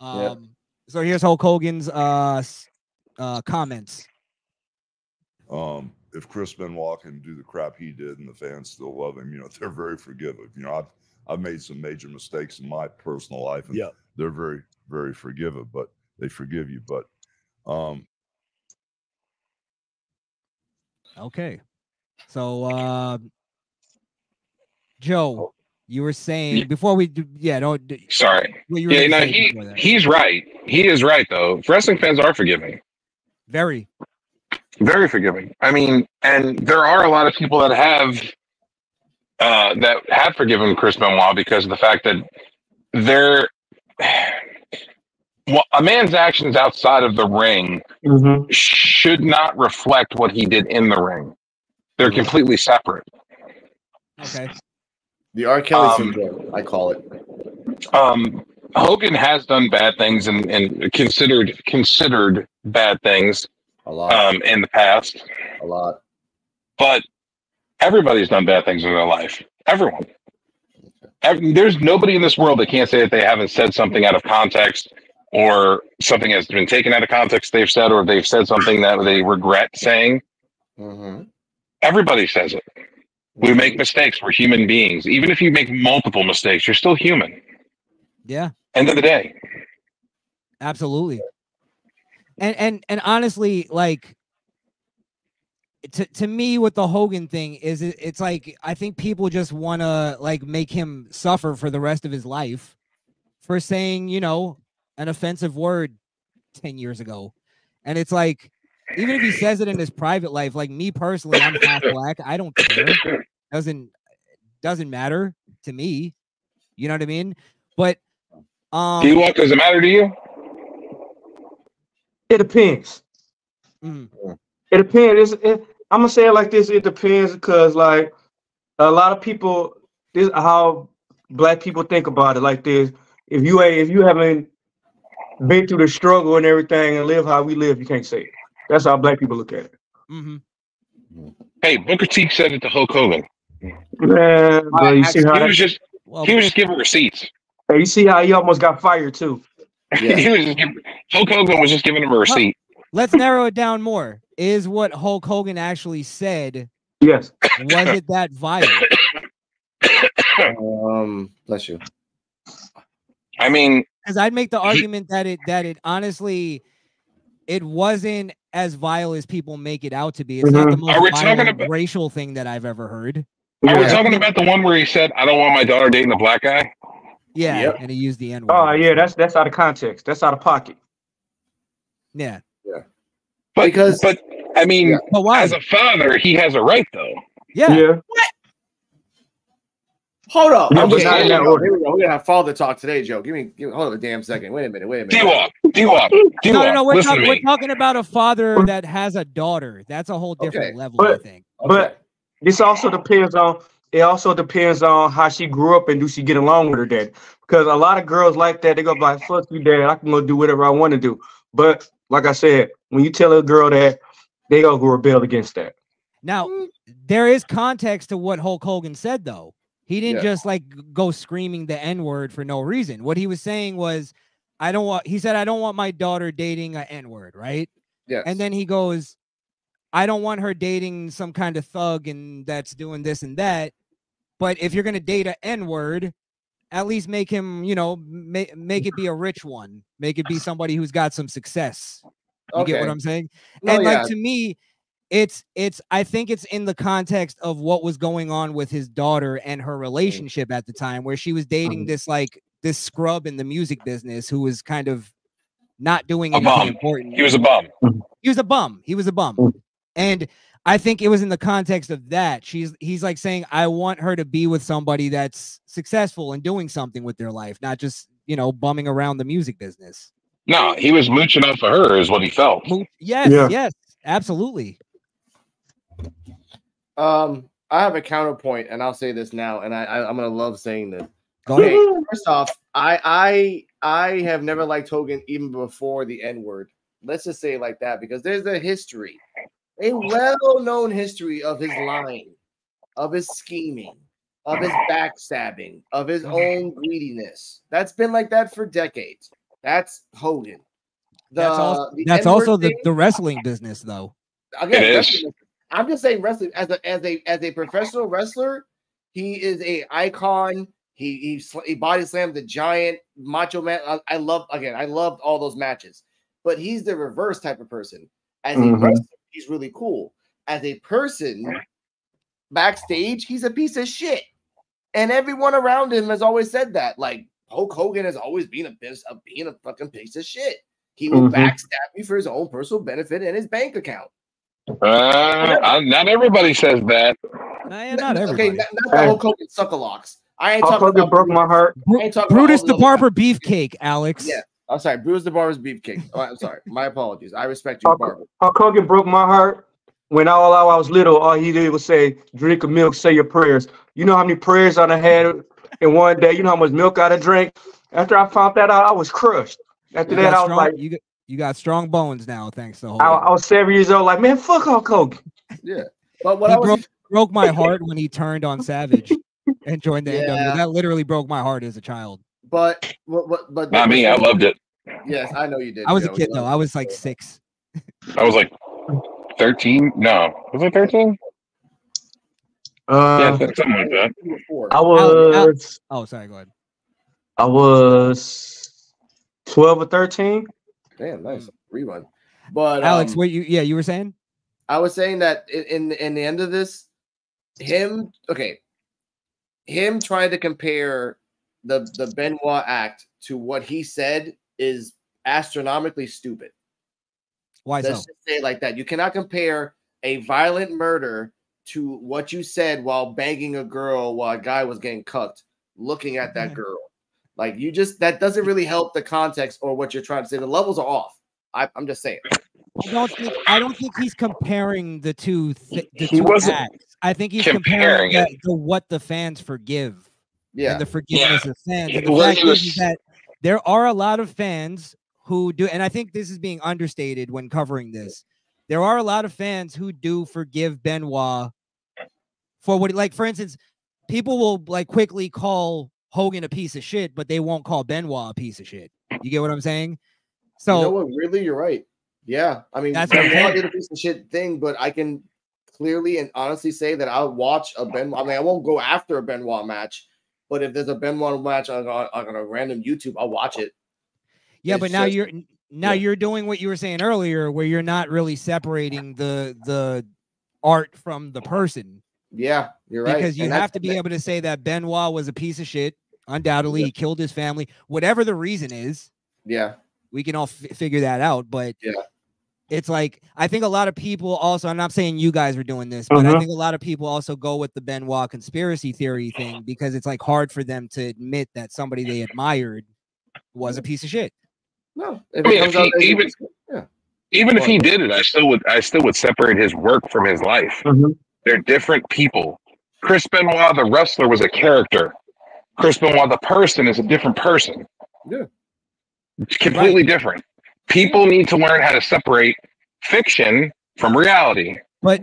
So here's Hulk Hogan's comments. If Chris Benoit can do the crap he did and the fans still love him, they're very forgiving. I've made some major mistakes in my personal life, and they're very, very forgiving, but they forgive you. But okay. So Joe, you were saying before we do, sorry. Yeah, he's right. He is right though. Wrestling fans are forgiving. Very. Very forgiving. I mean, and there are a lot of people that have forgiven Chris Benoit because of the fact that a man's actions outside of the ring should not reflect what he did in the ring. They're completely separate. Okay. The R. Kelly syndrome, I call it. Hogan has done bad things and considered bad things a lot in the past. A lot. But everybody's done bad things in their life. Everyone. There's nobody in this world that can't say that they haven't said something out of context, or something has been taken out of context they've said, or they've said something that they regret saying. Everybody says it. We make mistakes. We're human beings. Even if you make multiple mistakes, you're still human. Yeah. End of the day. Absolutely. And honestly, like, to me, with the Hogan thing is it's like, I think people just want to like make him suffer for the rest of his life for saying, an offensive word 10 years ago. And it's like, even if he says it in his private life, like me personally, I'm half black. I don't care. Doesn't matter to me. You know what I mean? But does it matter to you? It depends. It depends. I'm gonna say it like this. It depends because, like, a lot of people, this is how black people think about it. Like this: if you haven't been through the struggle and everything and live how we live, you can't say it. That's how black people look at it. Hey, Booker T said it to Hulk Hogan. Man, but you see how he was just giving receipts. Hey, you see how he almost got fired too. Yeah. Hulk Hogan was just giving him a receipt. Let's narrow it down more. Is what Hulk Hogan actually said? Yes. Was it that vile? Bless you. I mean, because I'd make the argument that it honestly, it wasn't as vile as people make it out to be. It's not the most violent racial thing that I've ever heard. Are we talking about the one where he said, "I don't want my daughter dating a black guy"? Yeah, and he used the N-word. Oh yeah, that's out of context. That's out of pocket. Yeah. But I mean, but why? As a father, he has a right though. Yeah. What? Hold up. Here we go. We're gonna have father talk today, Joe. Hold up a damn second. Wait a minute. D-Wop. No. We're talking about a father that has a daughter. That's a whole different level, I think. But this also depends on. It also depends on how she grew up and do she get along with her dad. Because a lot of girls like that, they go like, "Fuck you, dad. I can go do whatever I want to do." But like I said, when you tell a girl that, they go rebel against that. Now, there is context to what Hulk Hogan said, though. He didn't just like go screaming the N-word for no reason. What he was saying was, he said, "I don't want my daughter dating an N-word," right? Yes. And then he goes, "I don't want her dating some kind of thug and that's doing this and that. But if you're going to date an N-word, at least make him, make it be a rich one. Make it be somebody who's got some success." You get what I'm saying? And like, to me, I think it's in the context of what was going on with his daughter and her relationship at the time, where she was dating this scrub in the music business who was kind of not doing anything important. He was a bum. He was a bum. And I think it was in the context of that. He's like saying, I want her to be with somebody that's successful and doing something with their life, not just, bumming around the music business. No, he was mooching off of her is what he felt. Yes, absolutely. I have a counterpoint, and I'll say this now, and I'm gonna love saying this. Go ahead. First off, I have never liked Hogan even before the N-word. Let's just say it like that, because there's a history, a well-known history of his lying, of his scheming, of his backstabbing, of his own greediness. That's been like that for decades. That's Hogan. That's also the wrestling business, though. Again, I'm just saying wrestling as a professional wrestler, he is a icon. He body slammed the Giant, Macho Man. I loved all those matches. But he's the reverse type of person. As a wrestler, he's really cool. As a person, backstage, he's a piece of shit. And everyone around him has always said that. Like Hulk Hogan has always been a fucking piece of shit. He will backstab you for his own personal benefit and his bank account. Not everybody says that. Not everybody. Okay, not the Hulk Hogan suckalocks. I ain't Hulk talking Hogan about broke my heart. Brutus the Barber Beefcake, Alex. Yeah, I'm sorry. Brutus the Barber's Beefcake. Oh, I'm sorry. My apologies. I respect you, Barber. Hulk Hogan broke my heart. When I was little, all he did was say, "Drink a milk, say your prayers." You know how many prayers I had in one day? You know how much milk I drank? After I found that out, I was crushed. After that, I was like, you got strong bones now, thanks to Hogan. I was 7 years old, like, man, fuck Hulk Hogan. Yeah. But what broke my heart when he turned on Savage and joined the NW. That literally broke my heart as a child. But not me. I loved it. Yes, I know you did. I was a kid though. I was like 6. I was like 13. No, was I 13? Yeah, something like that. I was. Oh, sorry. Go ahead. I was 12 or 13. Damn, nice rerun. But Alex, what you were saying? I was saying that in the end of this, him trying to compare the Benoit act to what he said is astronomically stupid. Why Let's just say it like that. You cannot compare a violent murder to what you said while banging a girl while a guy was getting cucked, looking at that girl. Like that doesn't really help the context or what you're trying to say. The levels are off. I'm just saying. I don't think he's comparing the two acts. I think he's comparing to what the fans forgive. Yeah. And the forgiveness of fans. And the fact is that there are a lot of fans who do, and I think this is being understated when covering this. There are a lot of fans who do forgive Benoit for what, like, for instance, people will like quickly call Hogan a piece of shit, but they won't call Benoit a piece of shit. You get what I'm saying? So you know what? Really, you're right. Yeah, I mean, that's Benoit did a piece of shit thing, but I can clearly and honestly say that I'll watch a Benoit. I mean, I won't go after a Benoit match, but if there's a Benoit match on a random YouTube, I'll watch it. Yeah, but now you're doing what you were saying earlier, where you're not really separating the art from the person. Yeah, you're right. Because you have to be able to say that Benoit was a piece of shit. Undoubtedly, he killed his family. Whatever the reason is. Yeah. We can all figure that out. But it's like, I think a lot of people also, I'm not saying you guys were doing this, but I think a lot of people also go with the Benoit conspiracy theory thing because it's like hard for them to admit that somebody they admired was a piece of shit. No, even if he did it, I still would separate his work from his life. They're different people. Chris Benoit, the wrestler, was a character. Chris Benoit, the person, is a different person. Yeah, it's completely different. People need to learn how to separate fiction from reality. But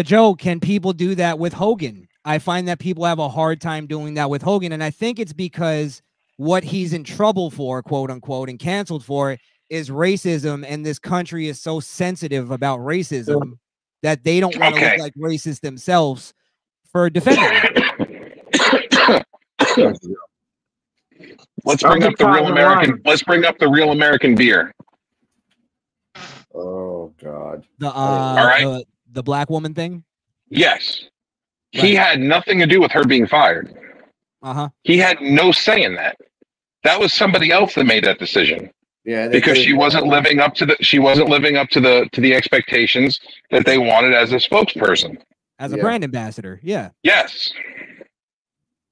Joe, can people do that with Hogan? I find that people have a hard time doing that with Hogan, and I think it's because what he's in trouble for, quote unquote, and canceled for is racism, and this country is so sensitive about racism that they don't want to look like racist themselves for defending it. Let's bring up the real American. Let's bring up the real American beer. Oh God! The black woman thing. Yes, he had nothing to do with her being fired. He had no say in that. That was somebody else that made that decision. Yeah, because she wasn't living up to the expectations that they wanted as a spokesperson, as a brand ambassador. Yeah. Yes.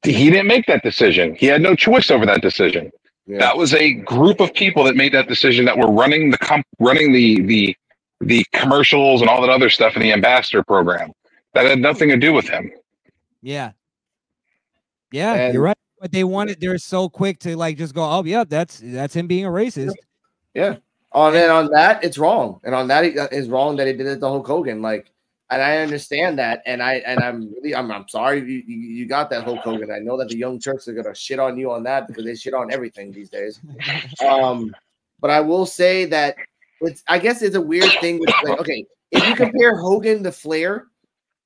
He didn't make that decision. He had no choice over that decision. Yeah. That was a group of people that made that decision, that were running the commercials and all that other stuff in the ambassador program. That had nothing to do with him. Yeah. Yeah, you're right. But they're so quick to like just go, oh yeah, that's him being a racist. Yeah. On that, it's wrong. And on that, it's wrong that he did it to Hulk Hogan. Like, And I understand that, and I'm sorry you got that, Hulk Hogan. I know that the young Turks are gonna shit on you on that because they shit on everything these days. But I will say that I guess it's a weird thing with, like, okay, if you compare Hogan to Flair,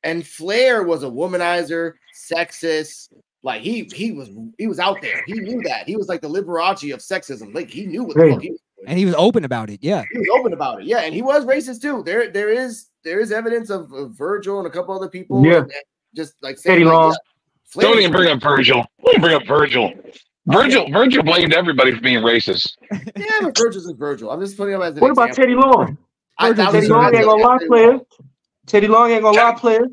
and Flair was a womanizer, sexist, like he was out there. He knew that. He was like the Liberace of sexism. Like he knew what the fuck he was doing. And he was open about it. Yeah. He was open about it. Yeah, and he was racist too. There is evidence of Virgil and a couple other people. Yeah. And just like saying, Long. Yeah, Don't even bring up Virgil. Don't bring up Virgil. Virgil blamed everybody for being racist. Yeah, but Virgil's is Virgil. I'm just putting him as an What about example. Teddy Long? Teddy Long ain't gonna lie, players. Teddy Long ain't gonna lie, players.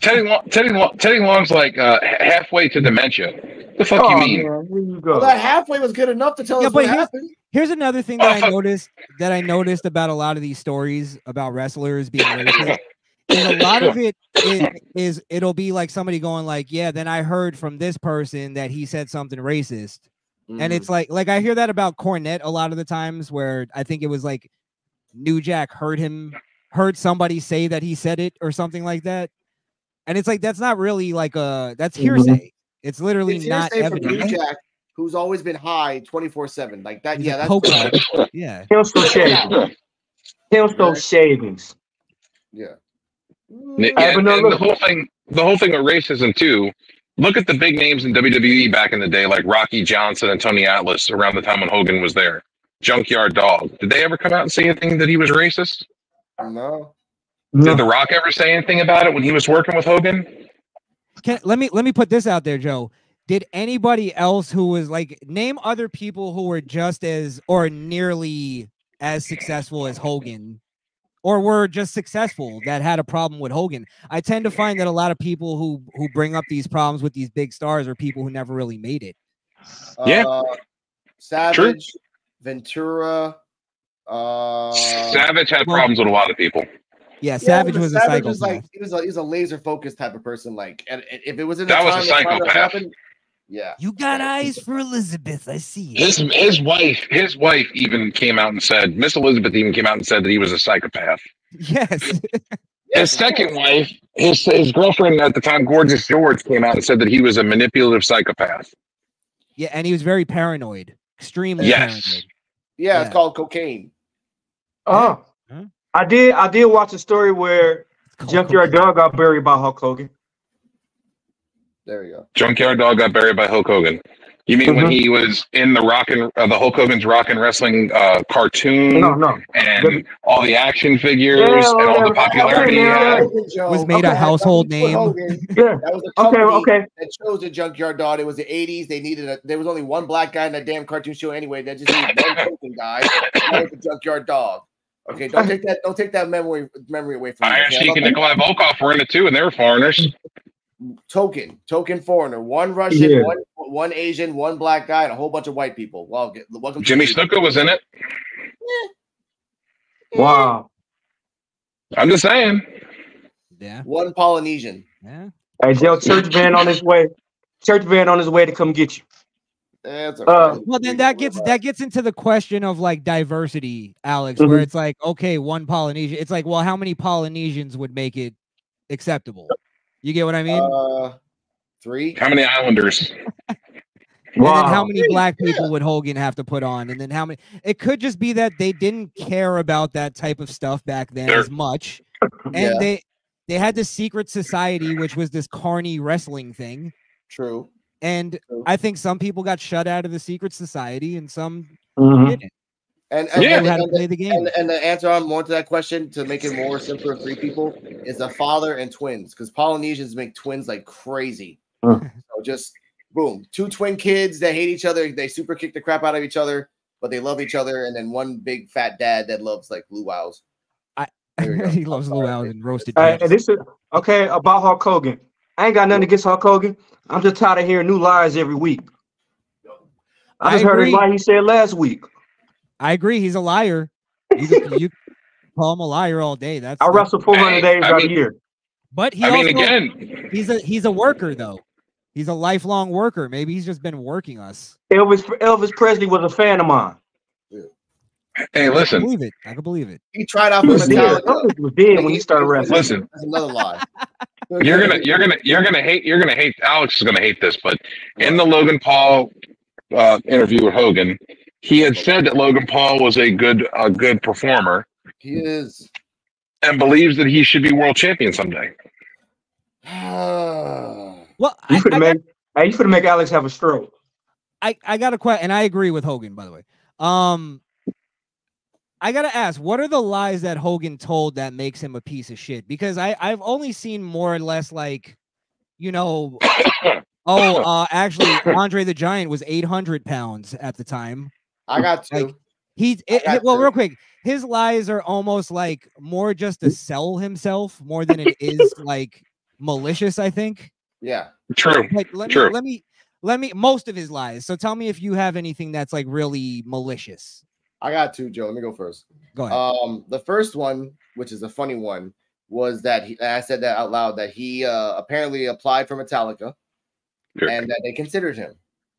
Teddy Long's like halfway to dementia. The fuck you mean? Man, here you go. Well, that halfway was good enough to tell us what happened. Here's another thing that I noticed about a lot of these stories about wrestlers being racist. Is a lot of it'll be like somebody going like, yeah, then I heard from this person that he said something racist. And it's like I hear that about Cornette a lot of the times, where I think it was like New Jack heard somebody say that he said it or something like that. And it's like, that's not really like that's hearsay. It's literally not evidence. From New Jack, who's always been high 24/7. Like that. He's that's yeah. Hillstone shavings. Hillstone shavings. Yeah. And the whole thing with racism too. Look at the big names in WWE back in the day, like Rocky Johnson and Tony Atlas around the time when Hogan was there. Junkyard Dog. Did they ever come out and say anything that he was racist? No. Did The Rock ever say anything about it when he was working with Hogan? Let me put this out there, Joe. Did anybody else who was like, name other people who were just as or nearly as successful as Hogan, or were just successful that had a problem with Hogan? I tend to find that a lot of people who bring up these problems with these big stars are people who never really made it. Yeah. Savage, True. Ventura. Savage had problems with a lot of people. Yeah, Savage was a psychopath. Was like, he was a laser focused type of person. Like, and if it was in that was a psychopath. Yeah, you got eyes for Elizabeth. I see it. His wife even came out and said, Miss Elizabeth even came out and said that he was a psychopath. Yes. His second wife, his girlfriend at the time, Gorgeous George, came out and said that he was a manipulative psychopath. Yeah, and he was very paranoid, extremely paranoid. Yeah, it's called cocaine. Oh, huh? I did watch a story where Junkyard Dog got buried by Hulk Hogan. There you go. Junkyard Dog got buried by Hulk Hogan. You mean when he was in the the Hulk Hogan's Rock and Wrestling cartoon? No. And all the action figures and all the popularity he had was made a household name. That was a company that chose the Junkyard Dog. It was the 80s. There was only one black guy in that damn cartoon show anyway. They just needed one Hogan guy. That was the Junkyard Dog. Okay, don't take that memory away from me. Iron Sheik and Nikolai Volkov were in it too, and they were foreigners. Token foreigner, one Russian, one Asian, one black guy, and a whole bunch of white people. Well, welcome. Jimmy Snuka was in it. Wow. I'm just saying. Yeah. One Polynesian. Yeah. Hey, Joe, church van on his way. Church van on his way to come get you. That's okay. Well, then that gets into the question of like diversity, Alex, where it's like, okay, one Polynesian. It's like, well, how many Polynesians would make it acceptable? You get what I mean? 3. How many Islanders? And then how many black people would Hogan have to put on? And then how many? It could just be that they didn't care about that type of stuff back then as much, and they had this secret society, which was this carny wrestling thing. True. And I think some people got shut out of the secret society, and some didn't. And how to play the game. And the answer on more to that question, to make it more simpler for 3 people, is a father and twins, because Polynesians make twins like crazy. So just boom, 2 twin kids that hate each other. They super kick the crap out of each other, but they love each other. And then one big fat dad that loves like luau's. He loves luau's and roasted. This is okay about Hulk Hogan. I ain't got nothing against Hulk Hogan. I'm just tired of hearing new lies every week. I just heard a lie he said last week. I agree. He's a liar. You call him a liar all day. I wrestle 400 days out of year. But he's a worker though. He's a lifelong worker. Maybe he's just been working us. Elvis Presley was a fan of mine. Hey, listen. I can believe it. He tried out for Metallica. Hogan was dead when he started wrestling. Listen, that's another lie. you're gonna hate. Alex is gonna hate this, but in the Logan Paul interview with Hogan, he had said that Logan Paul was a good performer. He is, and believes that he should be world champion someday. Well, you could make Alex have a stroke. I got a question, and I agree with Hogan, by the way. I gotta ask, what are the lies that Hogan told that makes him a piece of shit? Because I've only seen more or less like, actually Andre the Giant was 800 pounds at the time. I got two. Like, real quick, his lies are almost like more just to sell himself more than it is like malicious, I think. Yeah. True. But let me most of his lies. So tell me if you have anything that's like really malicious. I got two, Joe. Let me go first. Go ahead. The first one, which is a funny one, was that I said that out loud, that he apparently applied for Metallica and that they considered him.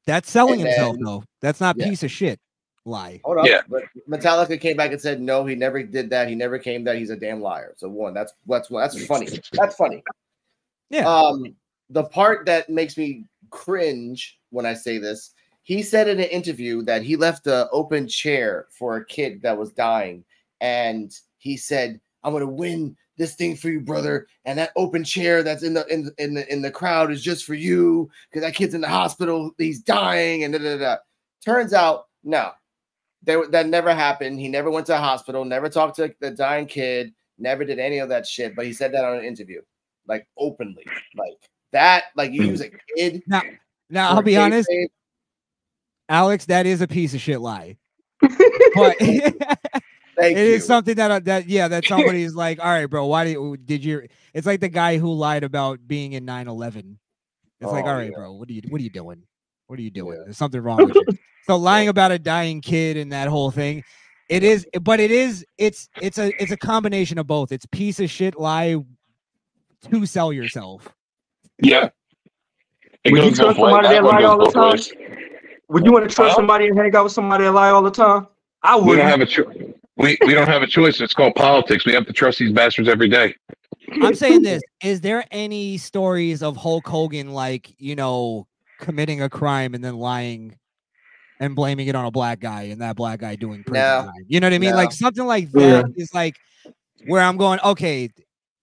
That's selling himself, though. That's not piece of shit lie. Hold up. Yeah. But Metallica came back and said, no, he never did that. He never came that. He's a damn liar. So one, that's funny. That's funny. Yeah. The part that makes me cringe when I say this, he said in an interview that he left an open chair for a kid that was dying. And he said, I'm going to win this thing for you, brother. And that open chair that's in the crowd is just for you because that kid's in the hospital. He's dying. And da-da-da. Turns out, no, that never happened. He never went to a hospital, never talked to the dying kid, never did any of that shit. But he said that on an interview, like openly, like that, like you use a kid. Now I'll be honest, Alex, that is a piece of shit lie. But it is something that somebody's like, all right, bro, why did you? It's like the guy who lied about being in 9/11. It's like, all right, bro, what are you doing? What are you doing? Yeah. There's something wrong with you. So lying about a dying kid and that whole thing, it's a combination of both. It's piece of shit lie to sell yourself. Yeah. Would you trust somebody that lie all the time? Would you want to trust somebody and hang out with somebody that lie all the time? I would. We don't have a choice. We don't have a choice. It's called politics. We have to trust these bastards every day. I'm saying this. Is there any stories of Hulk Hogan, like, committing a crime and then lying and blaming it on a black guy and that black guy doing prison time? You know what I mean? Like something like that is like where I'm going, okay,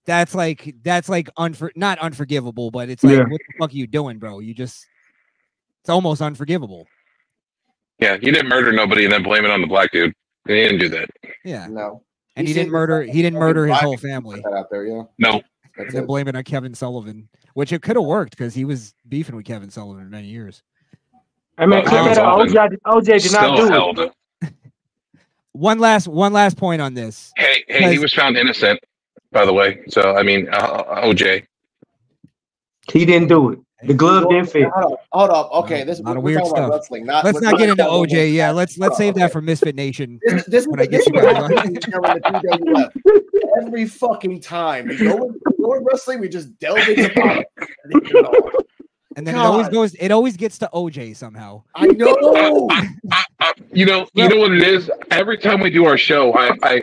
that's not unforgivable, but it's like, what the fuck are you doing, bro? It's almost unforgivable. Yeah, he didn't murder nobody and then blame it on the black dude. He didn't do that. Yeah. No. And he didn't murder his whole family. Out there, yeah. No. And then blame it on Kevin Sullivan, which it could have worked because he was beefing with Kevin Sullivan for many years. I mean, OJ did not do it. One last point on this. Hey, he was found innocent, by the way. So I mean, OJ. He didn't do it. The glove didn't fit. Hold up. Okay, this is a lot of weird stuff. Wrestling, let's not get into OJ. Yeah, let's save that for Misfit Nation. Every fucking time we go in wrestling, we just delve into politics. And then it always gets to OJ somehow. I know. You know what it is? Every time we do our show, I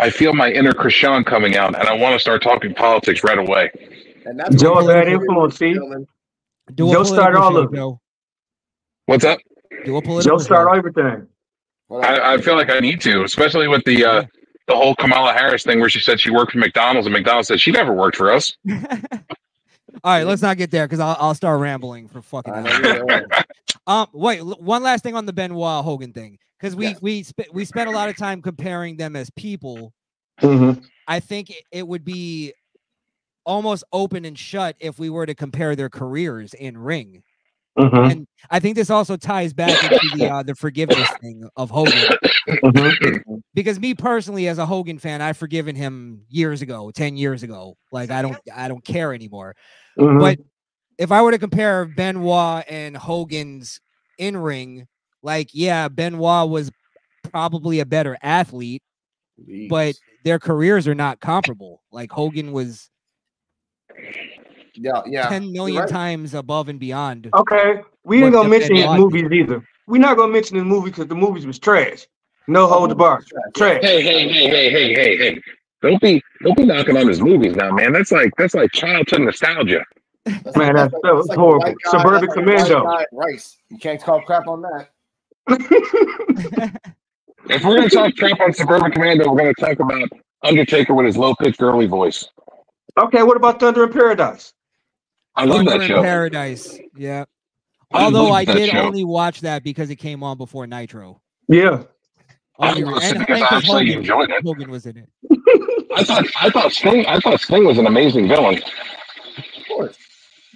feel my inner Crishaun coming out, and I want to start talking politics right away. And that's Joe a bad influence, see? Joe started all of it. What's up? Joe started everything. I feel like I need to, especially with the whole Kamala Harris thing where she said she worked for McDonald's and McDonald's said she never worked for us. All right, let's not get there because I'll start rambling for fucking hours. Wait, one last thing on the Benoit Hogan thing, because we spent a lot of time comparing them as people. Mm-hmm. I think it would be almost open and shut if we were to compare their careers in ring. Mm-hmm. And I think this also ties back into the forgiveness thing of Hogan. Mm-hmm. Because me personally, as a Hogan fan, I've forgiven him years ago, 10 years ago. Like I don't care anymore. Mm-hmm. But if I were to compare Benoit and Hogan's in ring, like, yeah, Benoit was probably a better athlete, but their careers are not comparable. Like Hogan was 10 million times above and beyond. Okay, we ain't gonna mention his movies either. we're not gonna mention the movie because the movie was trash. No holds barred. Trash. Hey. Don't be knocking on his movies now, man. That's like childhood nostalgia. Man, that was like horrible. Suburban Commando. Rice. You can't talk crap on that. If we're gonna talk crap on Suburban Commando, we're gonna talk about Undertaker with his low-pitched girly voice. Okay, what about Thunder in Paradise? I love that Thunder show. in Paradise. Yeah. Although I did only watch that because it came on before Nitro. Yeah. And because I actually enjoyed it. Hogan was in it. I thought Sting was an amazing villain. Of course.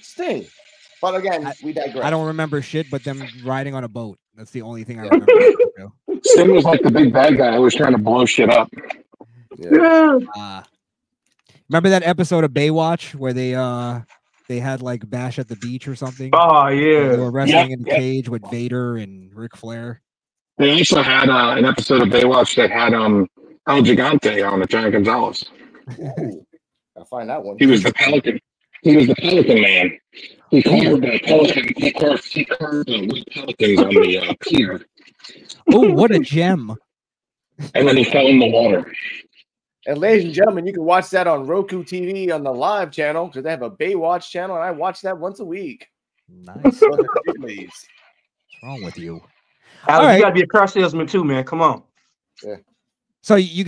Sting. But again, we digress. I don't remember shit but them riding on a boat. That's the only thing I remember. Sting was like the big bad guy who was trying to blow shit up. Yeah. Remember that episode of Baywatch where they had like Bash at the Beach or something? Oh yeah. They were wrestling in the cage with Vader and Ric Flair. They also had an episode of Baywatch that had El Gigante on it, Giant Gonzalez. I'll find that one. He was the Pelican. He was the Pelican Man. He carved a pelican. He carved white pelicans on the pier. Oh, what a gem! And then he fell in the water. And ladies and gentlemen, you can watch that on Roku TV on the live channel because they have a Baywatch channel, and I watch that once a week. Nice. What's wrong with you? Alex, you gotta be a car salesman too, man. Come on. Yeah. So you